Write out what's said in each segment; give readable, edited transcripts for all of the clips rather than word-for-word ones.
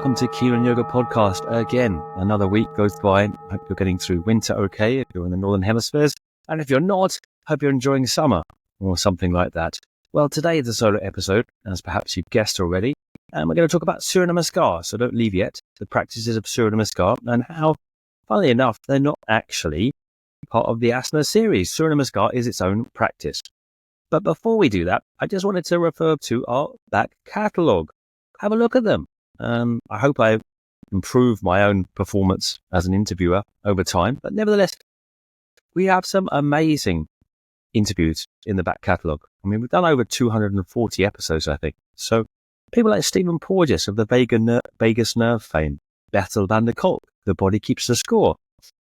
welcome to Keen Yoga Podcast again. Another week goes by. Hope you're getting through winter okay if you're in the Northern Hemispheres. And if you're not, hope you're enjoying summer or something like that. Well, today is a solo episode, as perhaps you've guessed already. And we're going to talk about Surya Namaskar, so don't leave yet. The practices of Surya Namaskar and how, funnily enough, they're not actually part of the Asana series. Surya Namaskar is its own practice. But before we do that, I just wanted to refer to our back catalogue. Have a look at them. I hope I've improved my own performance as an interviewer over time, but nevertheless, we have some amazing interviews in the back catalogue. I mean, we've done over 240 episodes, I think. So people like Stephen Porges of the Vagus Nerve fame, Bethel van der Kolk, The Body Keeps the Score,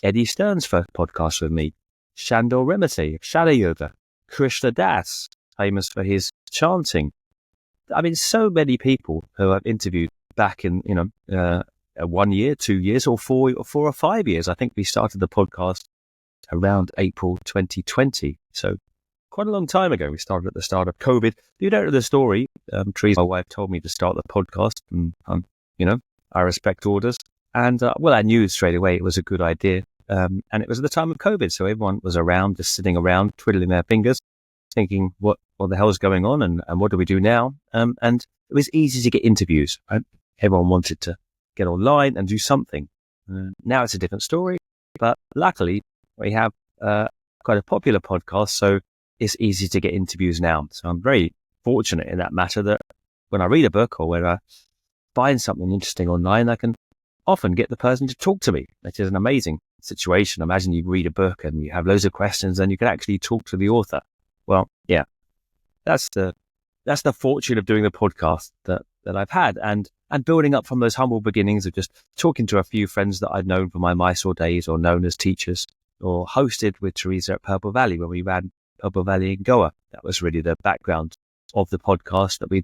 Eddie Stern's first podcast with me, Shandor Remete of Shadow Yoga, Krishna Das, famous for his chanting. I mean, so many people who I've interviewed back in, 1 year, 2 years, or 4 or 5 years. I think we started the podcast around April 2020. So quite a long time ago. We started at the start of COVID. If you don't know the story, Teresa, my wife, told me to start the podcast, and I respect orders. And I knew straight away it was a good idea. And it was at the time of COVID, so everyone was around, just sitting around, twiddling their fingers, thinking, what the hell is going on, and what do we do now? And it was easy to get interviews. Right? Everyone wanted to get online and do something. Now it's a different story, but luckily we have quite a popular podcast, so it's easy to get interviews now. So I'm very fortunate in that matter that when I read a book or when I find something interesting online, I can often get the person to talk to me. That is an amazing situation. Imagine you read a book and you have loads of questions and you can actually talk to the author. Well, yeah, that's the fortune of doing the podcast that I've had and building up from those humble beginnings of just talking to a few friends that I'd known from my Mysore days or known as teachers, or hosted with Teresa at Purple Valley when we ran Purple Valley in Goa. That was really the background of the podcast, that we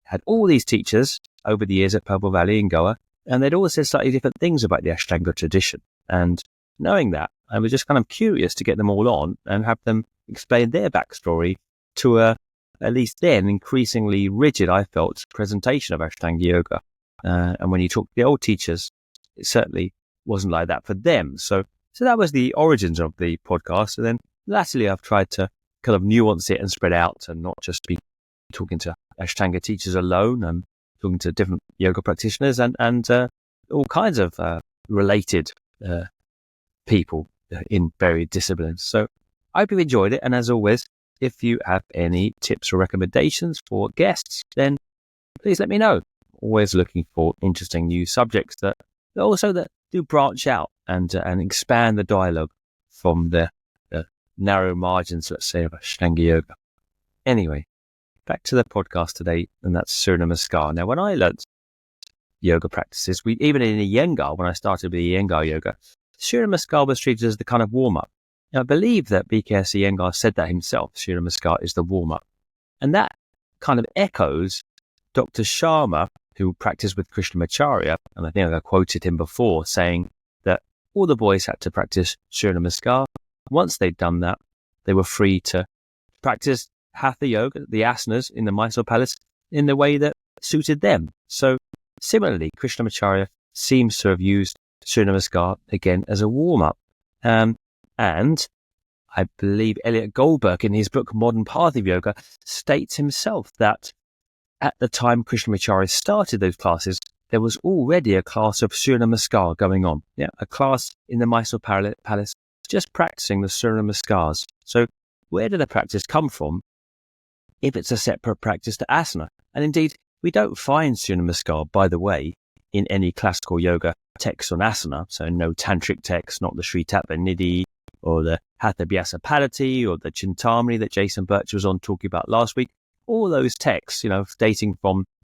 had all these teachers over the years at Purple Valley in Goa, and they'd all said slightly different things about the Ashtanga tradition. And knowing that, I was just kind of curious to get them all on and have them explain their backstory to at least then, increasingly rigid, I felt, presentation of Ashtanga Yoga. And when you talk to the old teachers, it certainly wasn't like that for them. So that was the origins of the podcast. And then latterly, I've tried to kind of nuance it and spread out and not just be talking to Ashtanga teachers alone and talking to different yoga practitioners and all kinds of related people in varied disciplines. So I hope you enjoyed it. And as always, if you have any tips or recommendations for guests, then please let me know. Always looking for interesting new subjects that do branch out and expand the dialogue from the narrow margins, let's say, of Ashtanga Yoga. Anyway, back to the podcast today, and that's Surya Namaskar. Now, when I learnt yoga practices, even in Iyengar, when I started with Iyengar yoga, Surya Namaskar was treated as the kind of warm-up. Now, I believe that BKS Iyengar said that himself. Surya Namaskar is the warm-up. And that kind of echoes Dr. Sharma, who practiced with Krishnamacharya, and I think I quoted him before, saying that all the boys had to practice Surya Namaskar. Once they'd done that, they were free to practice Hatha Yoga, the asanas in the Mysore Palace, in the way that suited them. So similarly, Krishnamacharya seems to have used Surya Namaskar again as a warm-up. And I believe Elliot Goldberg in his book Modern Path of Yoga states himself that at the time Krishnamacharya started those classes, there was already a class of Surya Namaskar going on. Yeah, a class in the Mysore Palace just practicing the Surya Namaskars. So where did the practice come from if it's a separate practice to asana? And indeed, we don't find Surya Namaskar, by the way, in any classical yoga text on asana. So no tantric text, not the Sri Tattva Nidhi, or the Hatha Abhyasa Padati, or the Chintamani that Jason Birch was on talking about last week. All those texts, dating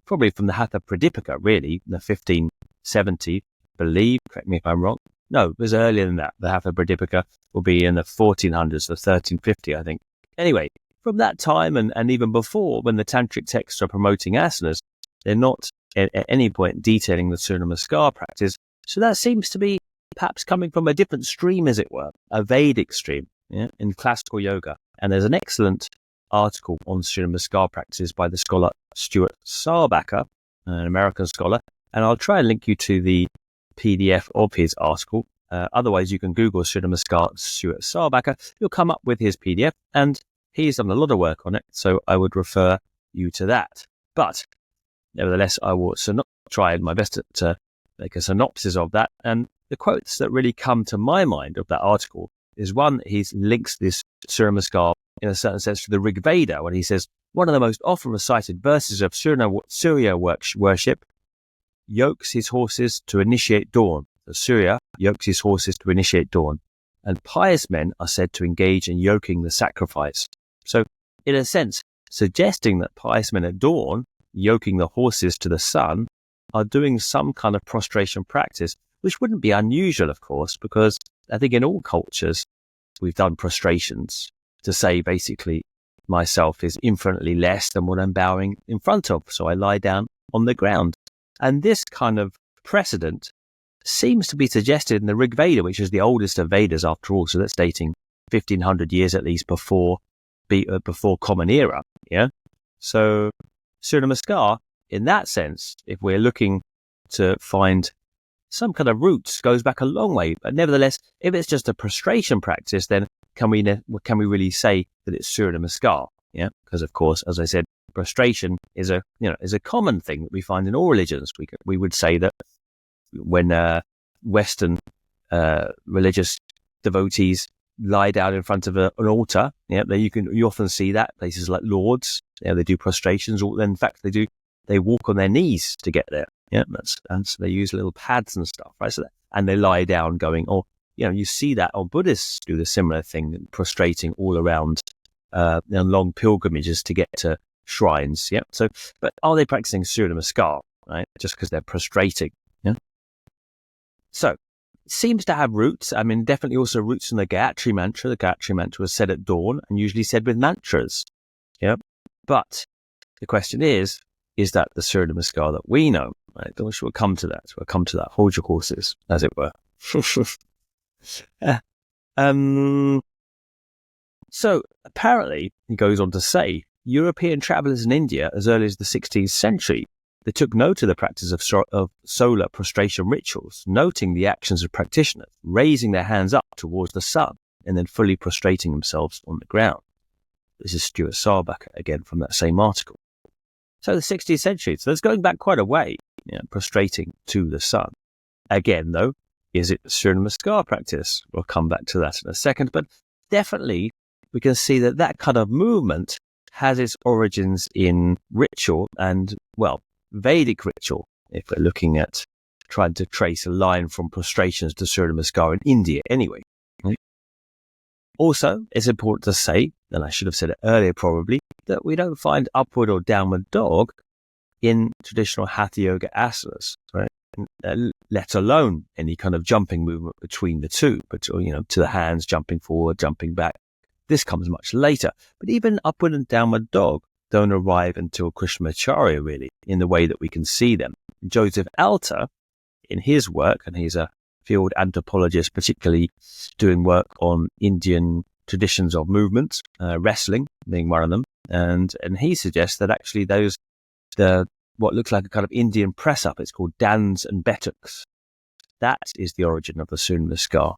probably from the Hatha Pradipika, really, the 1570, believe, correct me if I'm wrong. No, it was earlier than that. The Hatha Pradipika will be in the 1400s, the 1350, I think. Anyway, from that time and even before, when the tantric texts are promoting asanas, they're not at any point detailing the Surya Namaskar practice. So that seems to be perhaps coming from a different stream, as it were, a Vedic stream in classical yoga. And there's an excellent article on Surya Namaskar practices by the scholar Stuart Sarbacker, an American scholar, And I'll try and link you to the PDF of his article. Otherwise, you can Google Surya Namaskar, Surya Sarbaka. You'll come up with his PDF, and he's done a lot of work on it. So I would refer you to that. But nevertheless, I will try my best to make a synopsis of that. And the quotes that really come to my mind of that article is one, he links this Surya Namaskar in a certain sense to the Rig Veda, when he says, one of the most often recited verses of Surya worship yokes his horses to initiate dawn. So Surya yokes his horses to initiate dawn. And pious men are said to engage in yoking the sacrifice. So, in a sense, suggesting that pious men at dawn, yoking the horses to the sun, are doing some kind of prostration practice, which wouldn't be unusual, of course, because I think in all cultures, we've done prostrations to say, basically, myself is infinitely less than what I'm bowing in front of. So I lie down on the ground. And this kind of precedent seems to be suggested in the Rig Veda, which is the oldest of Vedas after all. So that's dating 1500 years at least before Common Era. Yeah. So Surya Namaskar, in that sense, if we're looking to find some kind of roots, goes back a long way. But nevertheless, if it's just a prostration practice, then can we really say that it's Surya Namaskar? Yeah. Because of course, as I said, prostration is a common thing that we find in all religions. We would say that when Western religious devotees lie down in front of an altar, you often see that places like Lourdes, they do prostrations. Or in fact, they walk on their knees to get there. Yeah, and so they use little pads and stuff, right? And they lie down, going, you see that, or Buddhists do the similar thing, prostrating all around long pilgrimages to get to shrines. Yeah. So, but are they practicing Surya Namaskar, right? Just because they're prostrating. Yeah. So, it seems to have roots. I mean, definitely also roots in the Gayatri Mantra. The Gayatri Mantra was said at dawn and usually said with mantras. Yeah. But the question is that the Surya Namaskar that we know? Right? We'll come to that. We'll come to that. Hold your horses, as it were. So apparently, he goes on to say, European travellers in India as early as the 16th century, they took note of the practice of solar prostration rituals, noting the actions of practitioners, raising their hands up towards the sun and then fully prostrating themselves on the ground. This is Stuart Sarbaka again from that same article. So the 16th century, so that's going back quite a way, prostrating to the sun. Again, though, is it the Surya Namaskar practice? We'll come back to that in a second, but definitely we can see that kind of movement has its origins in ritual and, Vedic ritual, if we're looking at trying to trace a line from prostrations to Surya Namaskar in India anyway. Right? Also, it's important to say, and I should have said it earlier probably, that we don't find upward or downward dog in traditional Hatha Yoga asanas, right? Let alone any kind of jumping movement between the two, but to the hands, jumping forward, jumping back. This comes much later, but even upward and downward dog don't arrive until Krishnamacharya, really, in the way that we can see them. Joseph Alter, in his work, and he's a field anthropologist, particularly doing work on Indian traditions of movement, wrestling being one of them, and he suggests that actually what looks like a kind of Indian press up, it's called dans and buttocks. That is the origin of the Surya Namaskar,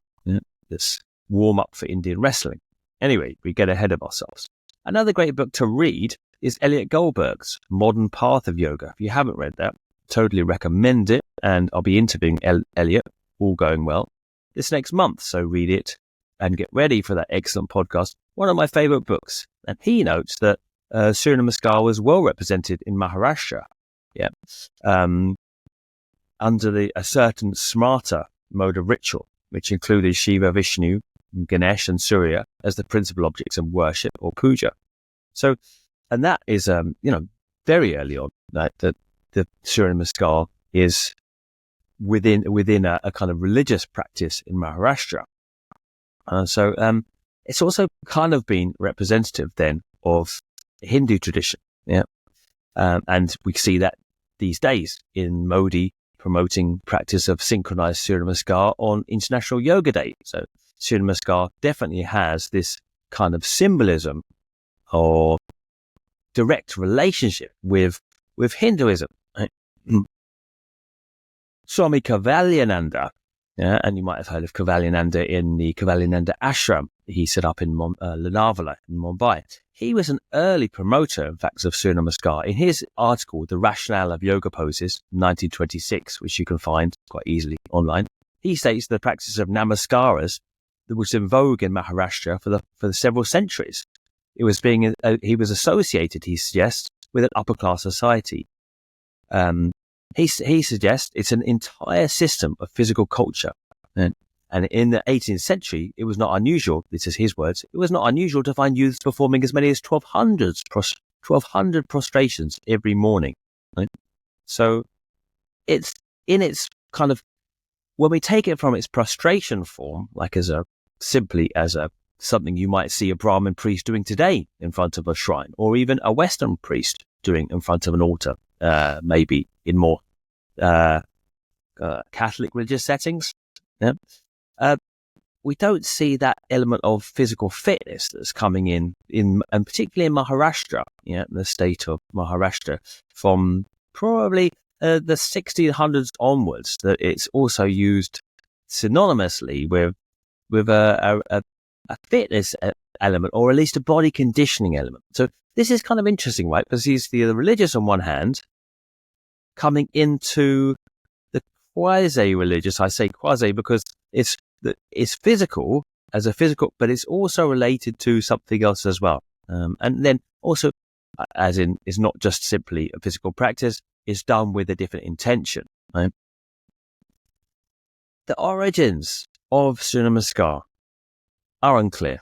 this warm up for Indian wrestling. Anyway, we get ahead of ourselves. Another great book to read is Elliot Goldberg's Modern Path of Yoga. If you haven't read that, totally recommend it. And I'll be interviewing Elliot, all going well, this next month. So read it and get ready for that excellent podcast. One of my favorite books. And he notes that Surya Namaskar was well represented in Maharashtra. Yeah. Under a certain smarta mode of ritual, which included Shiva, Vishnu, Ganesh and Surya as the principal objects of worship or puja. So, and that is, very early on, that the Surya Namaskar is within a kind of religious practice in Maharashtra. So it's also kind of been representative then of Hindu tradition. Yeah. And we see that these days in Modi promoting practice of synchronized Surya Namaskar on International Yoga Day. So Surya Namaskar definitely has this kind of symbolism or direct relationship with Hinduism. Right? Swami Kaivalyananda, and you might have heard of Kaivalyananda in the Kaivalyananda ashram he set up in Lonavala in Mumbai. He was an early promoter, in fact, of Surya Namaskar. In his article, The Rationale of Yoga Poses, 1926, which you can find quite easily online, he states the practice of namaskaras that was in vogue in Maharashtra for the several centuries. It was he was associated, he suggests, with an upper class society. He suggests it's an entire system of physical culture. And in the 18th century, it was not unusual, this is his words, it was not unusual to find youths performing as many as 1,200 prostrations every morning. Right? So it's in its kind of, when we take it from its prostration form, like simply as something you might see a Brahmin priest doing today in front of a shrine, or even a Western priest doing in front of an altar, maybe in more Catholic religious settings. Yeah. We don't see that element of physical fitness that's coming in and particularly in Maharashtra, the state of Maharashtra, from probably the 1600s onwards, that it's also used synonymously with a fitness element, or at least a body conditioning element. So this is kind of interesting, right? Because he's the religious on one hand, coming into the quasi-religious. I say quasi because it's physical as a physical, but it's also related to something else as well. And then also, as in, it's not just simply a physical practice, it's done with a different intention. Right? The origins of Surya Namaskar are unclear.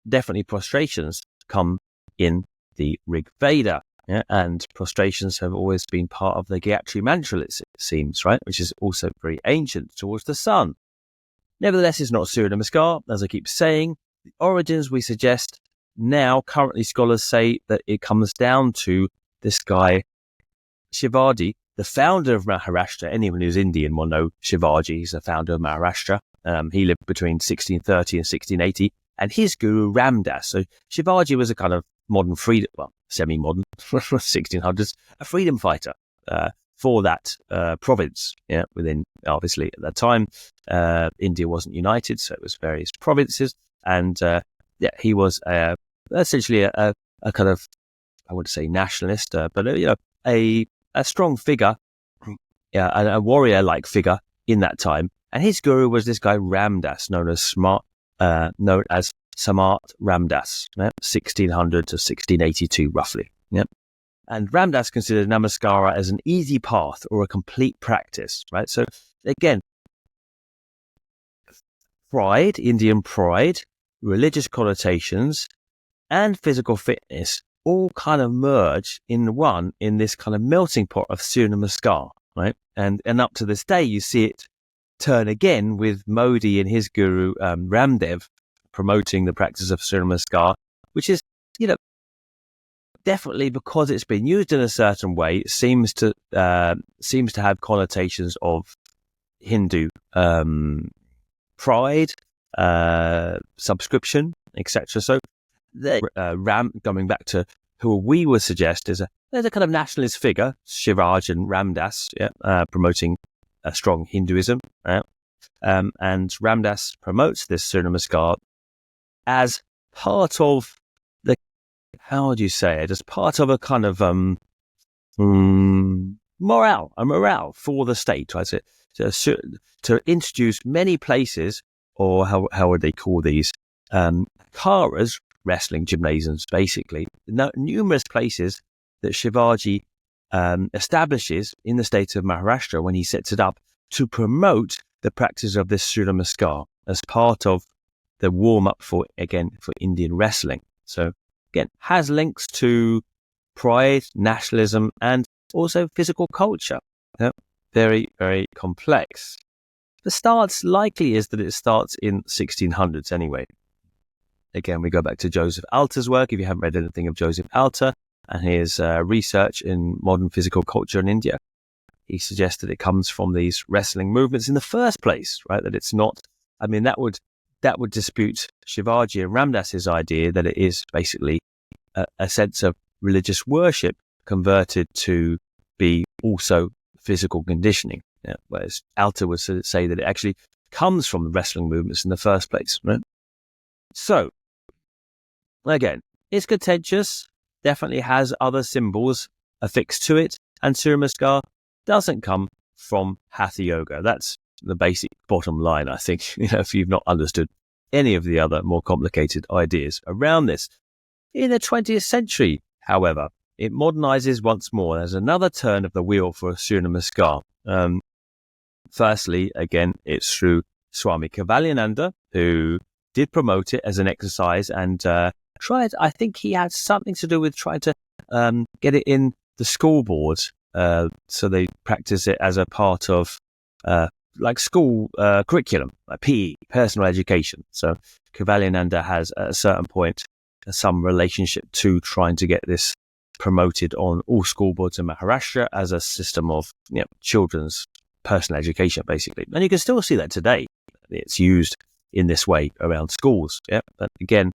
Definitely prostrations come in the Rig Veda, and prostrations have always been part of the Gayatri mantra, it seems, right? Which is also very ancient, towards the sun. Nevertheless, it's not Surya Namaskar, as I keep saying. The origins we suggest now, currently scholars say that it comes down to this guy, Shivaji, the founder of Maharashtra. Anyone who's Indian will know Shivaji. He's the founder of Maharashtra. He lived between 1630 and 1680. And his guru, Ramdas. So Shivaji was a kind of modern freedom, well, semi-modern, 1600s, a freedom fighter for that province. Within, obviously, at that time, India wasn't united, so it was various provinces. And he was essentially a kind of, I wouldn't say nationalist, but a strong figure, a warrior-like figure in that time. And his guru was this guy Ramdas, known as Samat Ramdas, 1600 to 1682, roughly. And Ramdas considered Namaskara as an easy path or a complete practice, right? So again, pride, Indian pride, religious connotations, and physical fitness all kind of merge in this kind of melting pot of Surya Namaskar, right? And up to this day, you see it turn again with Modi and his guru Ramdev promoting the practice of Surya Namaskar, which is, definitely, because it's been used in a certain way, it seems to have connotations of Hindu pride, subscription, etc. So, going back to who we would suggest there's a kind of nationalist figure, Shivaj and Ramdas, promoting a strong Hinduism, right? And Ramdas promotes this Surya Namaskar as part of the, how would you say it, as part of a kind of morale for the state, right? To introduce many places, or how would they call these, akharas, wrestling gymnasiums, basically, numerous places that Shivaji establishes in the state of Maharashtra when he sets it up to promote the practice of this Surya Namaskar as part of the warm-up for Indian wrestling. So again, has links to pride, nationalism, and also physical culture. Very, very complex. Likely is that it starts in 1600s anyway. Again, we go back to Joseph Alta's work. If you haven't read anything of Joseph Alta and his research in modern physical culture in India, he suggests that it comes from these wrestling movements in the first place, right? That it's not, that would dispute Shivaji and Ramdas's idea that it is basically a sense of religious worship converted to be also physical conditioning. Yeah, whereas Alta would say that it actually comes from the wrestling movements in the first place, right? So, again, it's contentious, definitely has other symbols affixed to it, and Surya Namaskar doesn't come from Hatha Yoga. That's the basic bottom line, I think, if you've not understood any of the other more complicated ideas around this. In the 20th century, however, it modernizes once more. There's another turn of the wheel for Surya Namaskar. Firstly, again, it's through Swami Kevalyananda, who did promote it as an exercise and tried, I think he had something to do with trying to get it in the school boards. So they practice it as a part of like school curriculum, like PE, personal education. So Kevalyananda has at a certain point some relationship to trying to get this promoted on all school boards in Maharashtra as a system of children's personal education, basically. And you can still see that today. It's used in this way around schools. Yeah, but again,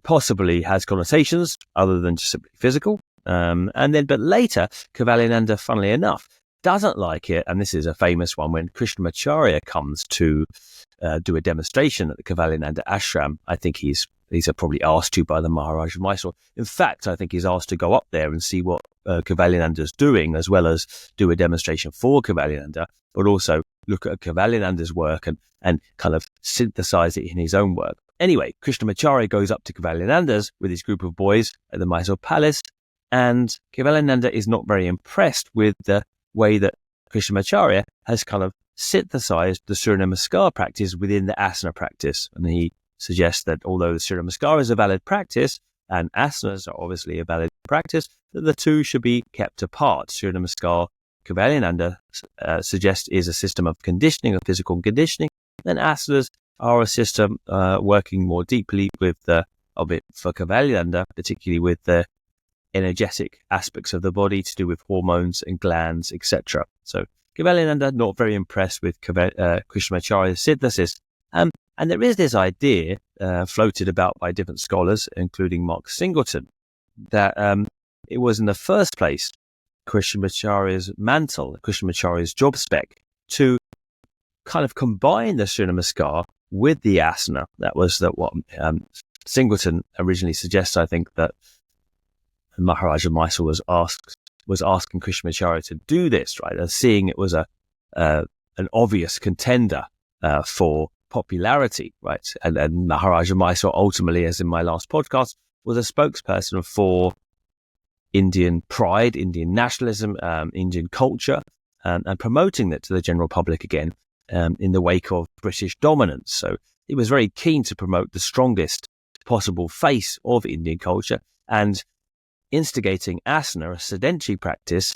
possibly has connotations other than just simply physical. But later, Kevalyananda, funnily enough, doesn't like it, and this is a famous one, when Krishnamacharya comes to do a demonstration at the Kevalyananda ashram. I think he's probably asked to by the Maharaj of Mysore. In fact, I think he's asked to go up there and see what Kevalyananda's doing, as well as do a demonstration for Kevalyananda, but also look at Kevalyananda's work and kind of synthesize it in his own work. Anyway, Krishnamacharya goes up to Kevalyananda's with his group of boys at the Mysore Palace, and Kevalyananda is not very impressed with the way that Krishnamacharya has kind of synthesized the Surya Namaskar practice within the Asana practice. And he suggests that although the Surya Namaskar is a valid practice, and asanas are obviously a valid practice, that the two should be kept apart. Surya Namaskar, Kevalyananda suggests, is a system of conditioning, of physical conditioning, and asanas are a system working more deeply with for Kevalyananda, particularly with the energetic aspects of the body to do with hormones and glands, etc. So Kevalyananda not very impressed with Krishnamacharya's synthesis. And there is this idea floated about by different scholars, including Mark Singleton, that it was in the first place Krishnamacharya's mantle, Krishnamacharya's job spec, to kind of combine the Surya Namaskar with the asana. That was what Singleton originally suggests. I think that Maharaj of Mysore was asking Krishnamacharya to do this, right? As seeing it was an obvious contender for popularity, right? And Maharaj of Mysore ultimately, as in my last podcast, was a spokesperson for Indian pride, Indian nationalism, Indian culture, and promoting that to the general public again in the wake of British dominance. So he was very keen to promote the strongest possible face of Indian culture, and instigating asana, a sedentary practice,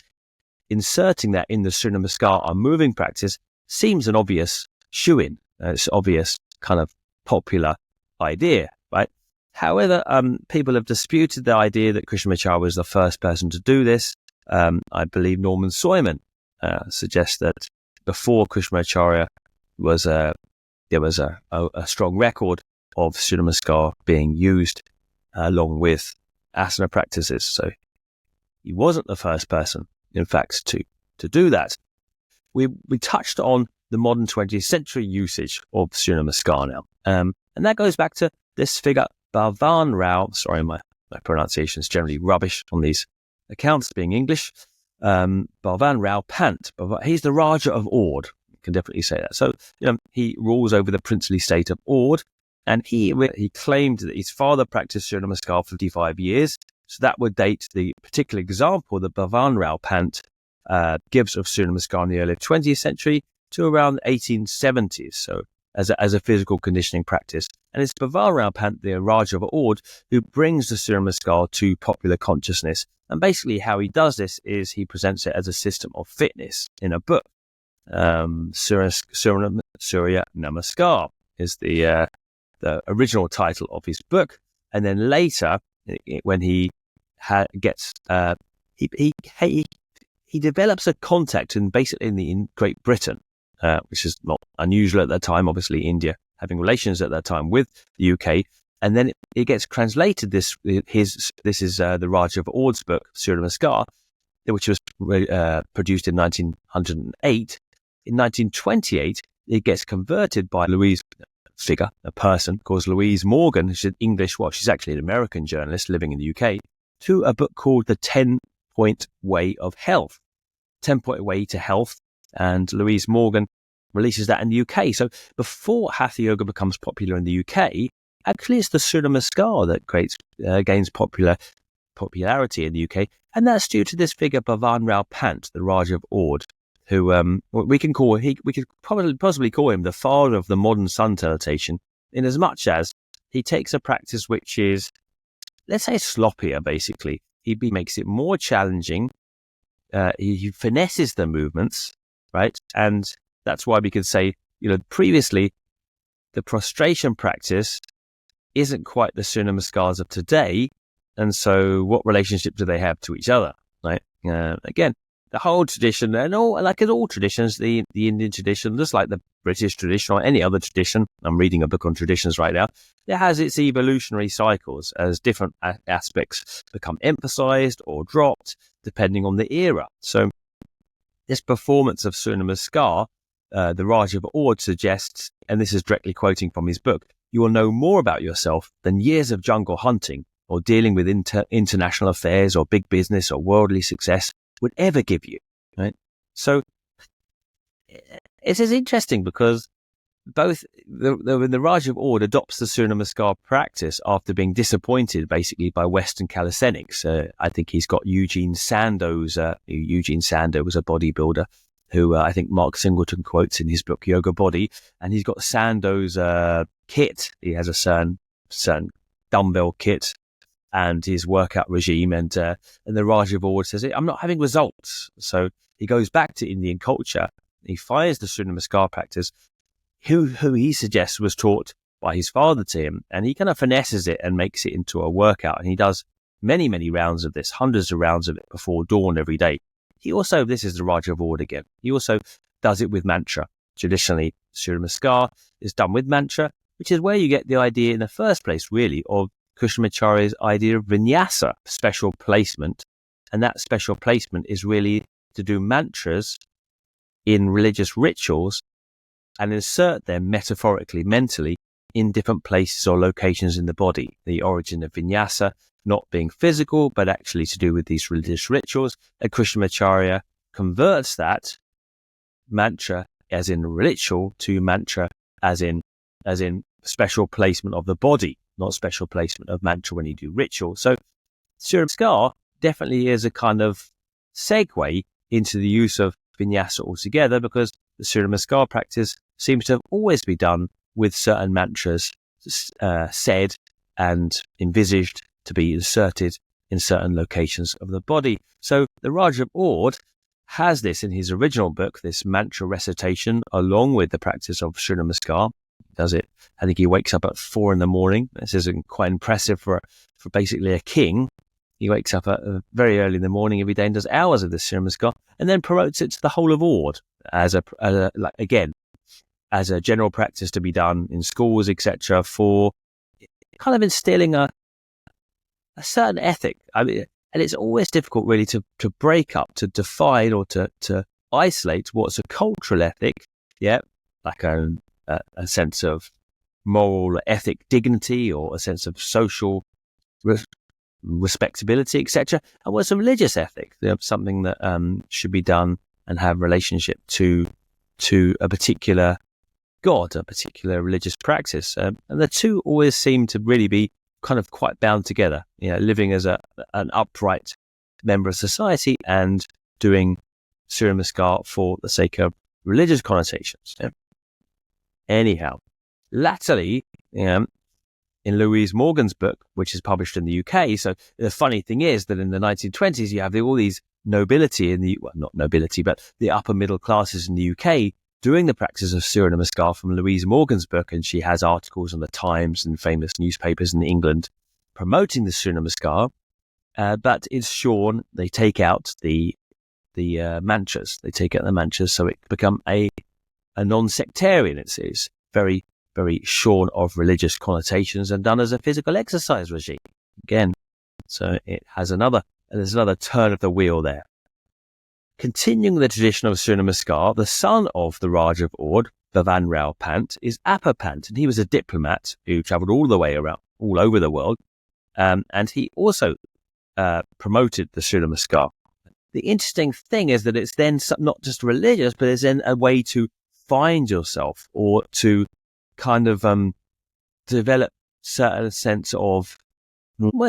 inserting that in the Surya Namaskar, a moving practice, seems an obvious shoe-in. It's obvious kind of popular idea, right? However, people have disputed the idea that Krishnamacharya was the first person to do this. I believe Norman Soyman suggests that before Krishnamacharya there was a strong record of Surya Namaskar being used along with asana practices. So he wasn't the first person, in fact, to do that. We touched on the modern 20th century usage of Surya Namaskar now. And that goes back to this figure, Bhavan Rao. Sorry, my pronunciation is generally rubbish on these accounts being English. Bhavan Rao Pant. He's the Raja of Oudh. You can definitely say that. So, he rules over the princely state of Oudh. And he claimed that his father practiced Surya Namaskar for 55 years. So that would date the particular example that Bhavan Rao Pant gives of Surya Namaskar in the early 20th century to around the 1870s. So as a physical conditioning practice. And it's Bhavan Rao Pant, the Raja of Oudh, who brings the Surya Namaskar to popular consciousnness. And basically how he does this is he presents it as a system of fitness in a book. Surya Namaskar is the original title of his book, and then later, when he develops a contact in Great Britain, which is not unusual at that time. Obviously, India having relations at that time with the UK, and then it gets translated. This is the Raja of Oudh's book, Surya Namaskar, which was produced in 1908. In 1928, it gets converted by a person called Louise Morgan, who's an English, she's actually an American journalist living in the UK, to a book called The 10-Point Way of Health. 10-Point Way to Health. And Louise Morgan releases that in the UK. So before Hatha Yoga becomes popular in the UK, actually it's the Surya Namaskar that gains popularity in the UK. And that's due to this figure, Bhavan Rao Pant, the Raja of Ord, who we could possibly call him the father of the modern sun salutation, in as much as he takes a practice which is, let's say, sloppier, basically. He makes it more challenging. He finesses the movements, right? And that's why we could say, previously, the prostration practice isn't quite the Surya Namaskars of today. And so what relationship do they have to each other, right? Again, the whole tradition, and all traditions, the Indian tradition, just like the British tradition or any other tradition, I'm reading a book on traditions right now, it has its evolutionary cycles as different aspects become emphasized or dropped depending on the era. So this performance of Surya Namaskar, the Raja of Ord suggests, and this is directly quoting from his book, you will know more about yourself than years of jungle hunting or dealing with international affairs or big business or worldly success would ever give you, right? So it is interesting because both the Raja of Ord adopts the Surya Namaskar practice after being disappointed basically by Western calisthenics. I think he's got Eugene Sandoz. Eugene Sandoz was a bodybuilder who I think Mark Singleton quotes in his book Yoga Body, and he's got Sandoz kit. He has a certain dumbbell kit and his workout regime, and the Raja of Ord says, I'm not having results. So he goes back to Indian culture. He finds the Surya Namaskar practice, who he suggests was taught by his father to him, and he kind of finesses it and makes it into a workout. And he does many, many rounds of this, hundreds of rounds of it before dawn every day. He also, this is the Raja of Ord again, he also does it with mantra. Traditionally, Surya Namaskar is done with mantra, which is where you get the idea in the first place, really, of Krishnamacharya's idea of vinyasa, special placement. And that special placement is really to do mantras in religious rituals and insert them metaphorically, mentally, in different places or locations in the body. The origin of vinyasa not being physical, but actually to do with these religious rituals. And Krishnamacharya converts that mantra as in ritual to mantra as in special placement of the body, not special placement of mantra when you do ritual. So Surya Namaskar definitely is a kind of segue into the use of vinyasa altogether, because the Surya Namaskar practice seems to have always been done with certain mantras said and envisaged to be inserted in certain locations of the body. So the Raja of Ord has this in his original book, this mantra recitation, along with the practice of Surya Namaskar. He does it, I think he wakes up at 4 a.m. This is quite impressive for basically a king. He wakes up very early in the morning every day and does hours of this Surya Namaskar, and then promotes it to the whole of Ord as a general practice to be done in schools, etc., for kind of instilling a certain ethic. I mean, and it's always difficult really to break up, to define or to isolate what's a cultural ethic, like a sense of moral ethic dignity or a sense of social respectability, etc., and what's a religious ethic, something that should be done and have relationship to a particular God, a particular religious practice. And the two always seem to really be kind of quite bound together, living as an upright member of society and doing Surya Namaskar for the sake of religious connotations. Anyhow, latterly, in Louise Morgan's book, which is published in the UK, so the funny thing is that in the 1920s, you have all these nobility not nobility, but the upper middle classes in the UK doing the practice of Surya Namaskar from Louise Morgan's book, and she has articles on the Times and famous newspapers in England promoting the Surya Namaskar, but it's shorn. They take out the mantras. They take out the mantras, so it become a non-sectarian. It's very, very shorn of religious connotations and done as a physical exercise regime. Again, so it has there's another turn of the wheel there. continuing the tradition of Surya Namaskar, the son of the Raja of Oudh, Bhavanrao Pant, is Appa Pant, and he was a diplomat who travelled all the way around, all over the world, and he also promoted the Surya Namaskar. The interesting thing is that it's then not just religious, but it's then a way to find yourself or to kind of develop certain sense of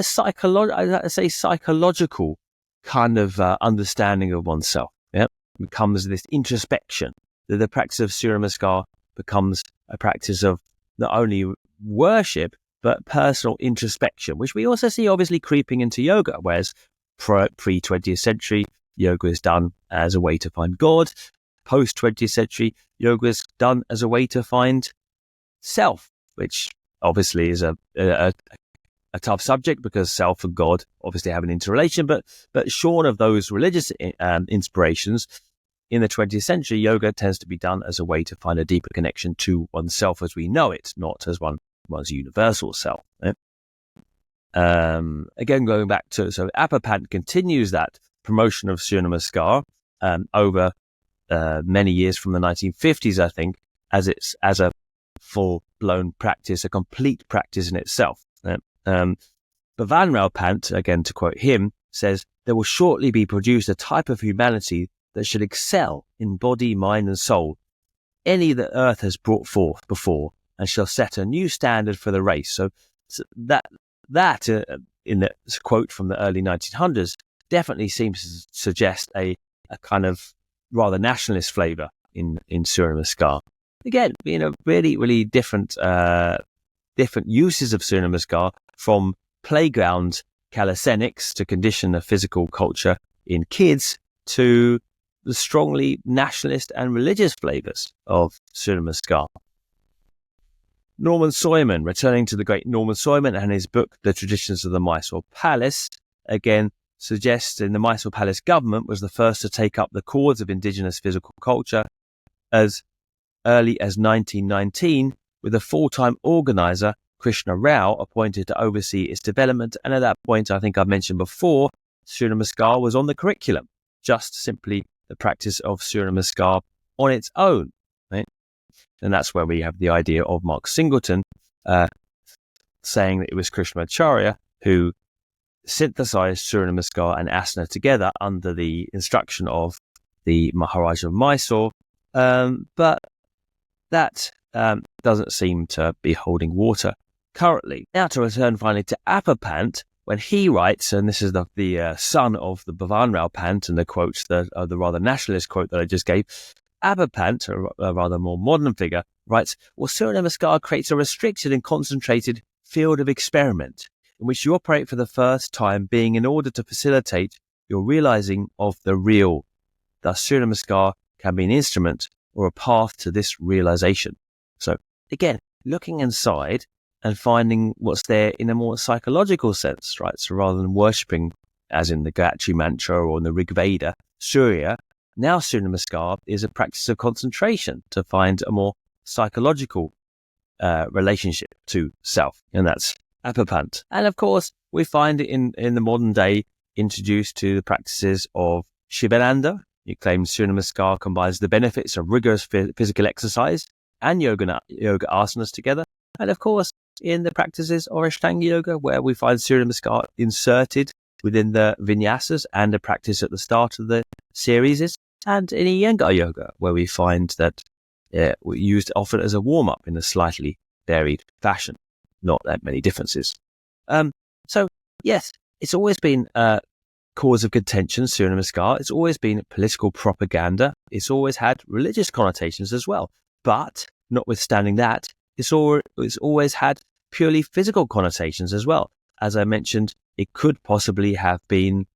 psychological kind of understanding of oneself. Yeah, it becomes this introspection. The practice of Surya Namaskar becomes a practice of not only worship but personal introspection, which we also see obviously creeping into yoga, whereas pre-20th century yoga is done as a way to find God. Post-20th century yoga is done as a way to find self, which obviously is a tough subject because self and God obviously have an interrelation, but shorn of those religious inspirations, in the 20th century, yoga tends to be done as a way to find a deeper connection to oneself as we know it, not as one's universal self. Right? Again, going back to, so Appa Pant continues that promotion of Surya Namaskar over many years from the 1950s, I think, as a full-blown practice, a complete practice in itself. Bhavanrao Pant, again to quote him, says, "There will shortly be produced a type of humanity that should excel in body, mind and soul, any that earth has brought forth before, and shall set a new standard for the race." So that in the quote from the early 1900s definitely seems to suggest a kind of rather nationalist flavour in Surya Namaskar. Again, really, really different uses of Surya Namaskar, from playground calisthenics to condition a physical culture in kids to the strongly nationalist and religious flavours of Surya Namaskar. Norman Soyman, returning to the great Norman Soyman and his book, The Traditions of the Mysore Palace, again suggests in the Mysore Palace government was the first to take up the cause of indigenous physical culture as early as 1919, with a full-time organiser, Krishna Rao, appointed to oversee its development. And at that point, I think I've mentioned before, Surya Namaskar was on the curriculum, just simply the practice of Surya Namaskar on its own. Right? And that's where we have the idea of Mark Singleton saying that it was Krishnamacharya who synthesized Surya Namaskar and Asana together under the instruction of the Maharaja of Mysore. But that doesn't seem to be holding water currently. Now to return finally to Appa Pant, when he writes, and this is the son of the Bhavanrao Pant, and the quote, the rather nationalist quote that I just gave, Appa Pant, a rather more modern figure, writes, "Well, Surya Namaskar creates a restricted and concentrated field of experiment in which you operate for the first time, being in order to facilitate your realizing of the real. Thus, Surya Namaskar can be an instrument or a path to this realization." So again, looking inside and finding what's there in a more psychological sense, right? So rather than worshipping, as in the Gayatri Mantra or in the Rig Veda, Surya, now Surya Namaskar is a practice of concentration to find a more psychological relationship to self, and that's Appa Pant. And of course, we find it in the modern day introduced to the practices of Shivananda. He claims Surya Namaskar combines the benefits of rigorous physical exercise and yoga asanas together. And of course, in the practices of Ashtanga Yoga, where we find Surya Namaskar inserted within the vinyasas and a practice at the start of the series, and in Iyengar Yoga, where we find that we used often as a warm-up in a slightly varied fashion. Not that many differences. So, yes, it's always been a cause of contention, Surya Namaskar. It's always been political propaganda. It's always had religious connotations as well. But, notwithstanding that, it's always had purely physical connotations as well. As I mentioned, it could possibly have been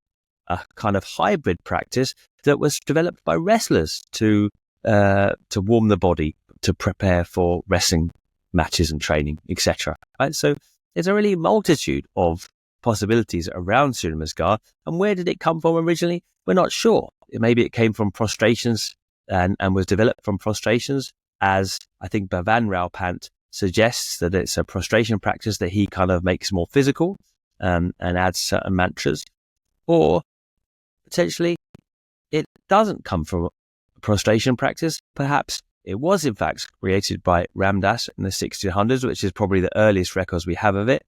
a kind of hybrid practice that was developed by wrestlers to warm the body, to prepare for wrestling matches and training, etc. Right? So there's a really multitude of possibilities around Surya Namaskar. And where did it come from originally? We're not sure. Maybe it came from prostrations and was developed from prostrations, as I think Bhavanrao Pant suggests that it's a prostration practice that he kind of makes more physical and adds certain mantras. Or potentially it doesn't come from a prostration practice. Perhaps it was in fact created by Ram Dass in the 1600s, which is probably the earliest records we have of it,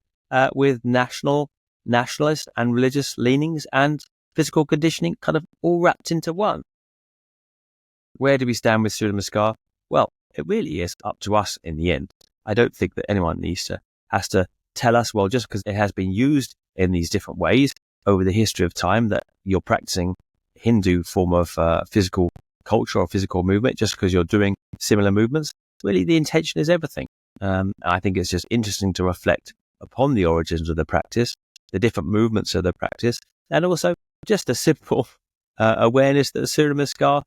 with nationalist and religious leanings and physical conditioning kind of all wrapped into one. Where do we stand with Surya Namaskar? Well, it really is up to us in the end. I don't think that anyone has to tell us, well, just because it has been used in these different ways over the history of time, that you're practicing Hindu form of physical culture or physical movement just because you're doing similar movements. Really, the intention is everything. I think it's just interesting to reflect upon the origins of the practice, the different movements of the practice, and also just a simple awareness that Surya Namaskar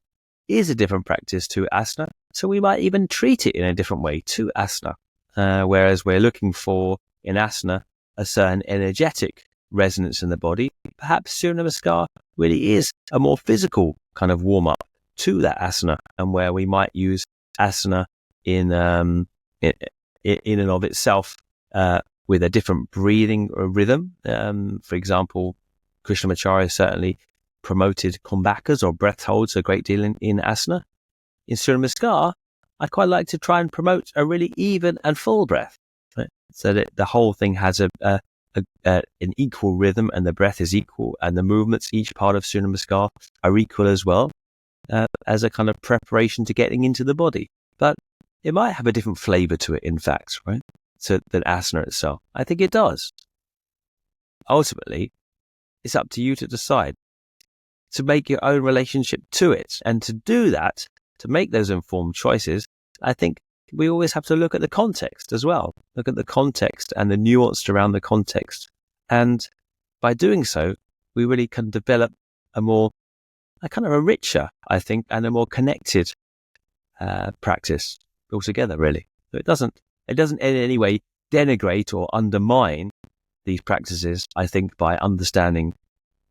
is a different practice to asana. So we might even treat it in a different way to asana. Whereas we're looking for in asana a certain energetic resonance in the body, perhaps Surya Namaskar really is a more physical kind of warm up to that asana, and where we might use asana in and of itself with a different breathing rhythm. For example, Krishnamacharya certainly promoted kumbhakas or breath holds a great deal in asana. In Surya Namaskar, I quite like to try and promote a really even and full breath, right? So that the whole thing has an equal rhythm, and the breath is equal, and the movements, each part of Surya Namaskar, are equal as well, as a kind of preparation to getting into the body. But it might have a different flavor to it, in fact, right? So than asana itself. I think it does. Ultimately, it's up to you to decide, to make your own relationship to it. And to do that, to make those informed choices, I think we always have to look at the context as well. Look at the context and the nuance around the context. And by doing so, we really can develop a kind of a richer, I think, and a more connected practice altogether, really. So it doesn't in any way denigrate or undermine these practices, I think, by understanding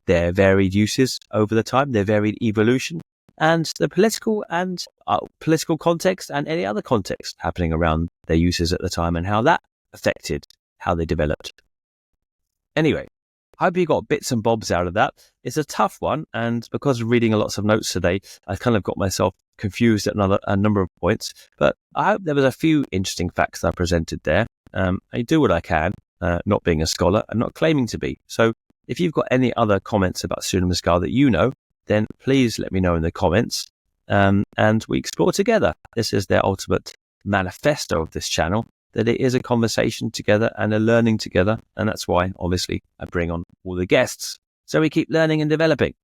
their varied uses over the time, their varied evolution, and the political context and any other context happening around their uses at the time, and how that affected how they developed. Anyway, I hope you got bits and bobs out of that. It's a tough one, and because of reading lots of notes today, I kind of got myself confused at a number of points, but I hope there was a few interesting facts that I presented there. I do what I can, not being a scholar and not claiming to be. So if you've got any other comments about Surya Namaskar that you know, then please let me know in the comments, and we explore together. This is their ultimate manifesto of this channel, that it is a conversation together and a learning together, and that's why, obviously, I bring on all the guests. So we keep learning and developing.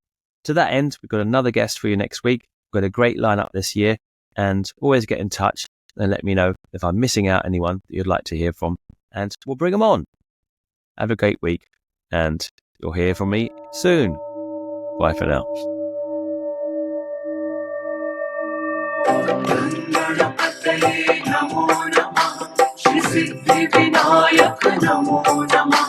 To that end, we've got another guest for you next week. We've got a great lineup this year, and always get in touch and let me know if I'm missing out anyone that you'd like to hear from, and we'll bring them on. Have a great week, and you'll hear from me soon. Bye for now. Namo Namah Shri Siddhi Vinayak Namo Namah